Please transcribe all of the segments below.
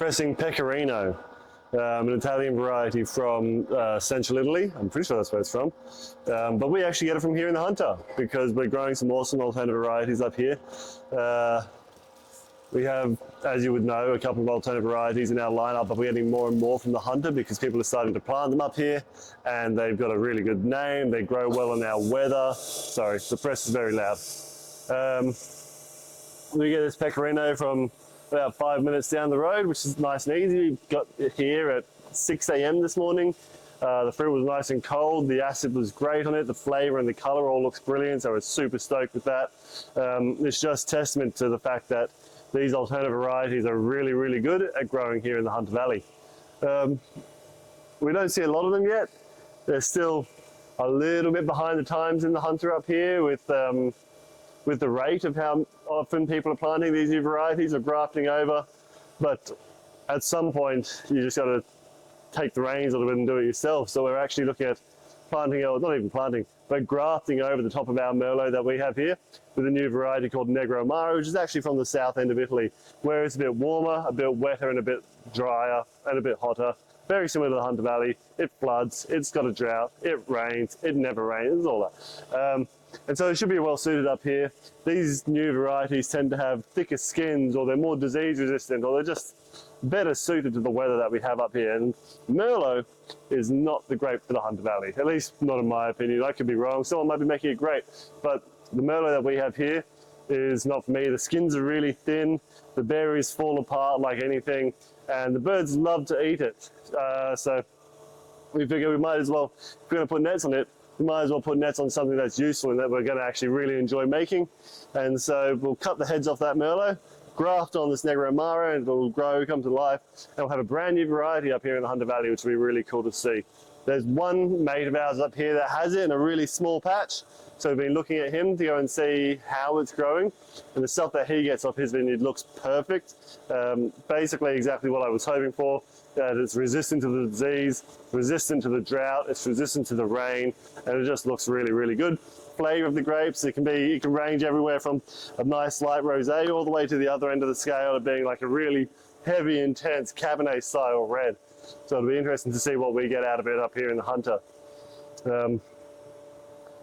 pressing Pecorino, an Italian variety from central Italy. I'm pretty sure that's where it's from. But we actually get it from here in the Hunter because we're growing some awesome alternative varieties up here. We have, as you would know, a couple of alternative varieties in our lineup, but we're getting more and more from the Hunter because people are starting to plant them up here and they've got a really good name. They grow well in our weather. Sorry, the press is very loud. We get this Pecorino from about 5 minutes down the road, which is nice and easy. We got it here at 6 a.m. this morning. The fruit was nice and cold. The acid was great on it. The flavor and the color all looks brilliant. So we're super stoked with that. It's just testament to the fact that these alternative varieties are really, really good at growing here in the Hunter Valley. We don't see a lot of them yet. They're still a little bit behind the times in the Hunter up here with the rate of how often people are planting these new varieties or grafting over. But at some point, you just got to take the reins a little bit and do it yourself. So we're actually looking at planting, or not even planting, but grafting over the top of our Merlot that we have here with a new variety called Negroamaro, which is actually from the south end of Italy, where it's a bit warmer, a bit wetter, and a bit drier, and a bit hotter. Very similar to the Hunter Valley. It floods, it's got a drought, it rains, it never rains, all that. And so it should be well suited up here. These new varieties tend to have thicker skins, or they're more disease resistant, or they're just better suited to the weather that we have up here. And Merlot is not the grape for the Hunter Valley, at least not in my opinion. I could be wrong, someone might be making it great, but the Merlot that we have here is not for me. The skins are really thin, the berries fall apart like anything, and the birds love to eat it. So we figure we might as well, if we're going to put nets on it, we might as well put nets on something that's useful and that we're going to actually really enjoy making. And so we'll cut the heads off that Merlot, graft on this Negroamaro, and it'll grow, come to life, and we'll have a brand new variety up here in the Hunter Valley, which will be really cool to see. There's one mate of ours up here that has it in a really small patch, so we've been looking at him to go and see how it's growing, and the stuff that he gets off his vineyard looks perfect. Basically exactly what I was hoping for, that it's resistant to the disease, resistant to the drought, it's resistant to the rain, and it just looks really, really good. Flavor of the grapes, it can range everywhere from a nice light rosé all the way to the other end of the scale of being like a really heavy, intense Cabernet style red. So it'll be interesting to see what we get out of it up here in the Hunter.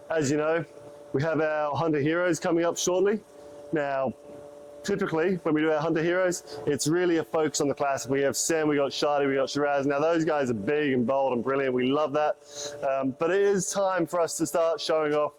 As you know, we have our Hunter Heroes coming up shortly. Now, typically, when we do our Hunter Heroes, it's really a focus on the classic. We have Sem, we got Shardy, we got Shiraz. Now, those guys are big and bold and brilliant. We love that. But it is time for us to start showing off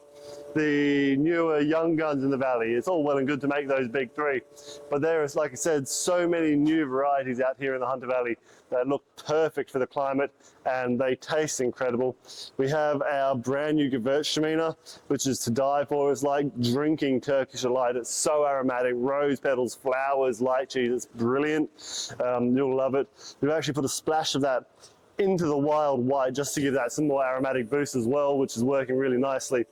the newer young guns in the valley. It's all well and good to make those big three, but there is, like I said, so many new varieties out here in the Hunter Valley that look perfect for the climate and they taste incredible. We have our brand new Gewürztraminer, which is to die for. It's like drinking Turkish delight. It's so aromatic, rose petals, flowers, light cheese. It's brilliant. You'll love it. We've actually put a splash of that into the wild white just to give that some more aromatic boost as well, which is working really nicely.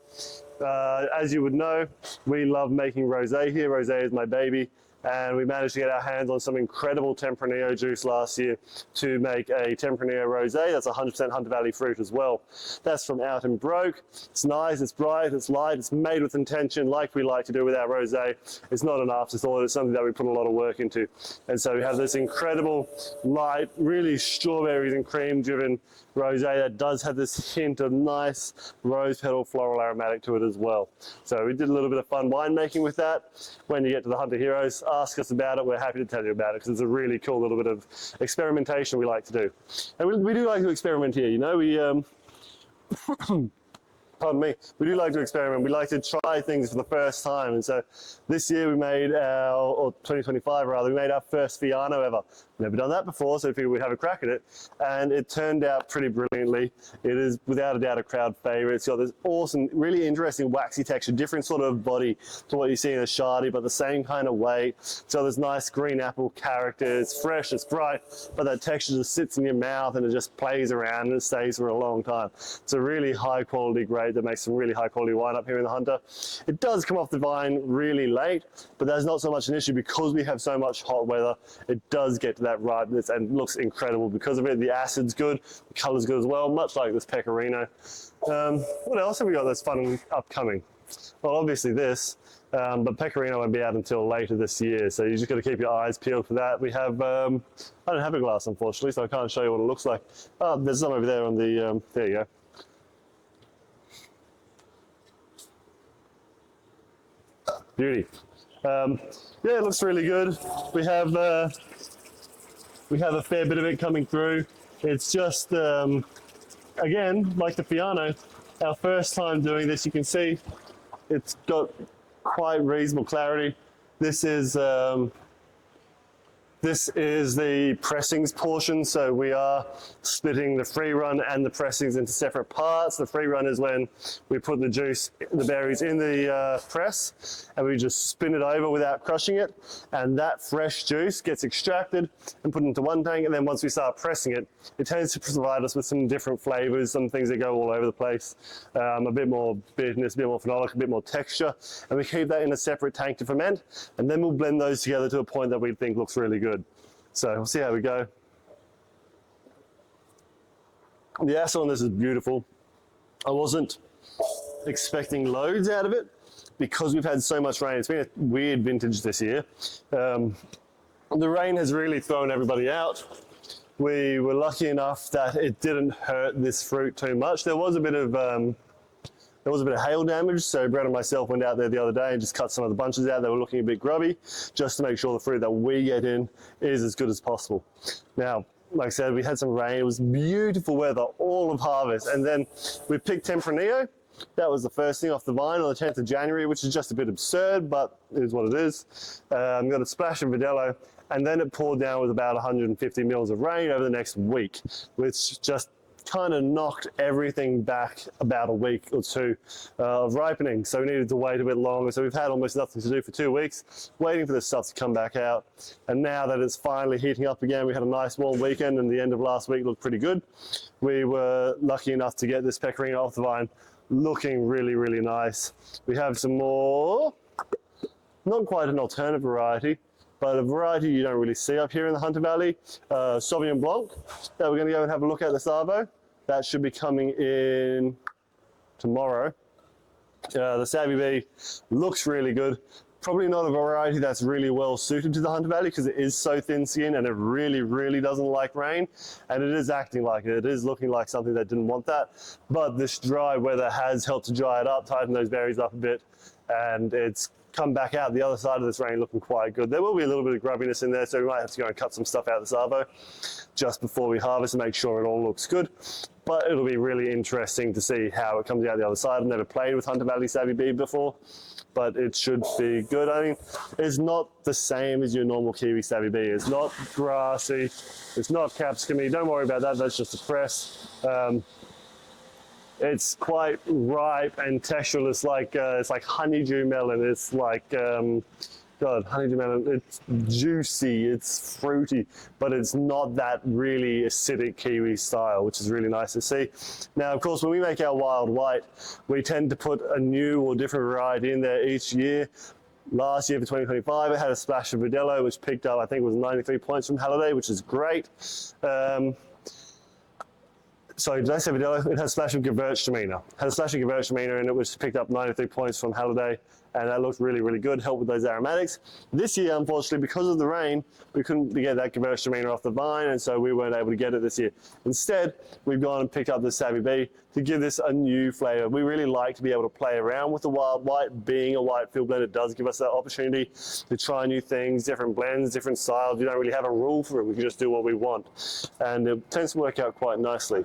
As you would know, we love making rosé here. Rosé is my baby, and we managed to get our hands on some incredible Tempranillo juice last year to make a Tempranillo Rosé. That's 100% Hunter Valley fruit as well. That's from Out and Broke. It's nice, it's bright, it's light, it's made with intention like we like to do with our rosé. It's not an afterthought, it's something that we put a lot of work into. And so we have this incredible light, really strawberries and cream driven rosé that does have this hint of nice rose petal floral aromatic to it as well. So we did a little bit of fun winemaking with that. When you get to the Hunter Heroes, ask us about it. We're happy to tell you about it because it's a really cool little bit of experimentation we like to do. And we do like to experiment here, you know. We pardon me, we do like to experiment. We like to try things for the first time. And so this year we made or 2025 rather, we made our first Fiano ever. Never done that before, so we figured we'd have a crack at it. And it turned out pretty brilliantly. It is without a doubt a crowd favorite. It's got this awesome, really interesting waxy texture, different sort of body to what you see in a Shardy, but the same kind of weight. So there's nice green apple character. It's fresh, it's bright, but that texture just sits in your mouth and it just plays around and it stays for a long time. It's a really high quality grape that makes some really high quality wine up here in the Hunter. It does come off the vine really late, but that's not so much an issue because we have so much hot weather. It does get to that ripeness and looks incredible because of it. The acid's good, the color's good as well, much like this Pecorino. What else have we got that's fun and upcoming? Well, obviously this. But Pecorino won't be out until later this year, so you just got to keep your eyes peeled for that. We have, I don't have a glass unfortunately, so I can't show you what it looks like. Oh, there's some over there on the, there you go. Beauty. Yeah, it looks really good. We have a fair bit of it coming through. It's just, again, like the Fiano, our first time doing this, you can see it's got quite reasonable clarity. This is the pressings portion, so we are splitting the free run and the pressings into separate parts. The free run is when we put the juice, the berries in the press, and we just spin it over without crushing it, and that fresh juice gets extracted and put into one tank, and then once we start pressing it, it tends to provide us with some different flavors, some things that go all over the place, a bit more bitterness, a bit more phenolic, a bit more texture, and we keep that in a separate tank to ferment, and then we'll blend those together to a point that we think looks really good. So we'll see how we go. The acid on this is beautiful. I wasn't expecting loads out of it because we've had so much rain. It's been a weird vintage this year. The rain has really thrown everybody out. We were lucky enough that it didn't hurt this fruit too much. There was a bit of hail damage, so Brad and myself went out there the other day and just cut some of the bunches out. They were looking a bit grubby, just to make sure the fruit that we get in is as good as possible. Now, like I said, we had some rain. It was beautiful weather all of harvest, and then we picked Tempranillo. That was the first thing off the vine on the 10th of January, which is just a bit absurd, but it is what it is. Got a splash of Verdelho, and then it poured down with about 150 mils of rain over the next week, which just kind of knocked everything back about a week or two of ripening. So we needed to wait a bit longer. So we've had almost nothing to do for 2 weeks, waiting for this stuff to come back out. And now that it's finally heating up again, we had a nice warm weekend, and the end of last week looked pretty good. We were lucky enough to get this Pecorino off the vine looking really, really nice. We have some more, not quite an alternative variety, but a variety you don't really see up here in the Hunter Valley, Sauvignon Blanc, that we're going to go and have a look at this Arvo. That should be coming in tomorrow. The Savvy Bee looks really good. Probably not a variety that's really well suited to the Hunter Valley because it is so thin skinned and it really, really doesn't like rain. And it is acting like it. It is looking like something that didn't want that. But this dry weather has helped to dry it up, tighten those berries up a bit, and it's come back out the other side of this rain looking quite good. There will be a little bit of grubbiness in there, so we might have to go and cut some stuff out of this Arvo just before we harvest and make sure it all looks good. But it'll be really interesting to see how it comes out the other side. I've never played with Hunter Valley Savvy Bee before, but it should be good. I mean, it's not the same as your normal Kiwi Savvy Bee. It's not grassy, it's not capsicum-y. Don't worry about that, that's just a press. It's quite ripe and textural. It's like honeydew melon. It's like, honeydew melon. It's juicy, it's fruity, but it's not that really acidic Kiwi style, which is really nice to see. Now, of course, when we make our wild white, we tend to put a new or different variety in there each year. Last year for 2025, it had a splash of Verdelho, which picked up, I think it was 93 points from Halliday, which is great. Sorry, did I say Verdelho? It had a splash of Gewürztraminer. Had a splash of Gewürztraminer, and it was picked up 93 points from Halliday, and that looked really, really good, helped with those aromatics. This year, unfortunately, because of the rain, we couldn't get that Gewürztraminer off the vine, and so we weren't able to get it this year. Instead, we've gone and picked up the Savvy Bee to give this a new flavor. We really like to be able to play around with the wild white. Being a white field blend, it does give us that opportunity to try new things, different blends, different styles. We don't really have a rule for it. We can just do what we want, and it tends to work out quite nicely.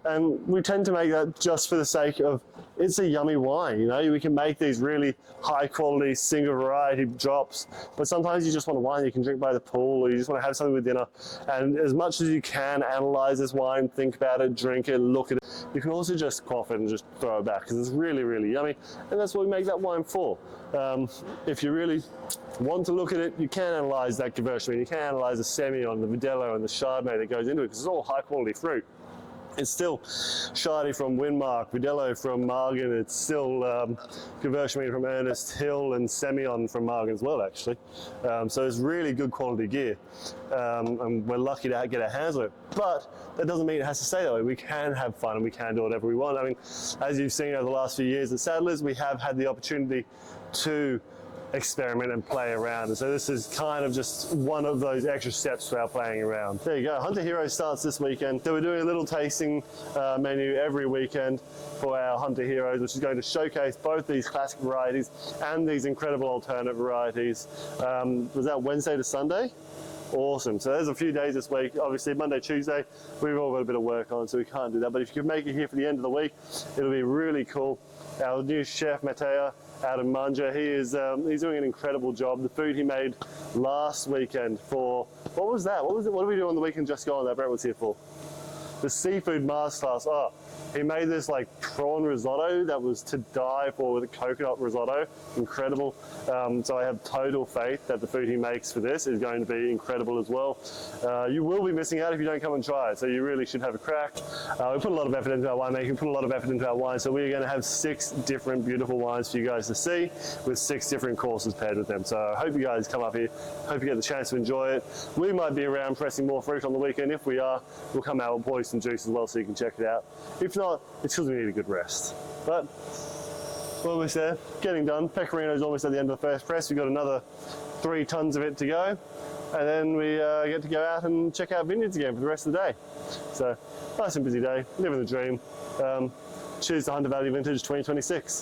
And we tend to make that just for the sake of, it's a yummy wine, you know. We can make these really high quality single variety drops, but sometimes you just want a wine you can drink by the pool, or you just want to have something with dinner. And as much as you can analyze this wine, think about it, drink it, look at it, you can also just quaff it and just throw it back because it's really, really yummy. And that's what we make that wine for. If you really want to look at it, you can analyze that Gewürztraminer, you can analyze the Semillon, the Verdelho, and the Chardonnay that goes into it, because it's all high quality fruit. It's still Shardy from Winmark, Vidello from Margan. It's still Gewürztraminer from Ernest Hill and Semillon from Margan as well, actually. So it's really good quality gear, and we're lucky to get our hands on it. But that doesn't mean it has to stay that way. We can have fun and we can do whatever we want. I mean, as you've seen over the last few years at Sadler's, we have had the opportunity to experiment and play around, and so this is kind of just one of those extra steps to our playing around. There you go. Hunter Hero starts this weekend, so we're doing a little tasting menu every weekend for our Hunter Heroes, which is going to showcase both these classic varieties and these incredible alternate varieties. Was that Wednesday to Sunday? Awesome. So there's a few days this week. Obviously Monday, Tuesday, we've all got a bit of work on, so we can't do that, but if you can make it here for the end of the week, it'll be really cool. Our new chef Matteo out of Manja, he's doing an incredible job. The food he made last weekend for, what was that? What did we do on the weekend just gone that Brett was here for? The seafood masterclass. Oh, he made this like prawn risotto that was to die for, with a coconut risotto. Incredible. So I have total faith that the food he makes for this is going to be incredible as well. You will be missing out if you don't come and try it, so you really should have a crack. We put a lot of effort into our winemaking, we put a lot of effort into our wine, so we're going to have 6 different beautiful wines for you guys to see, with 6 different courses paired with them. So I hope you guys come up here, hope you get the chance to enjoy it. We might be around pressing more fruit on the weekend. If we are, we'll come out with boys some juice as well, so you can check it out. If not, it's because we need a good rest. But we're almost there, getting done. Pecorino is almost at the end of the first press. We've got another 3 tons of it to go, and then we get to go out and check out vineyards again for the rest of the day. So nice and busy day, living the dream. Cheers to Hunter Valley Vintage 2026.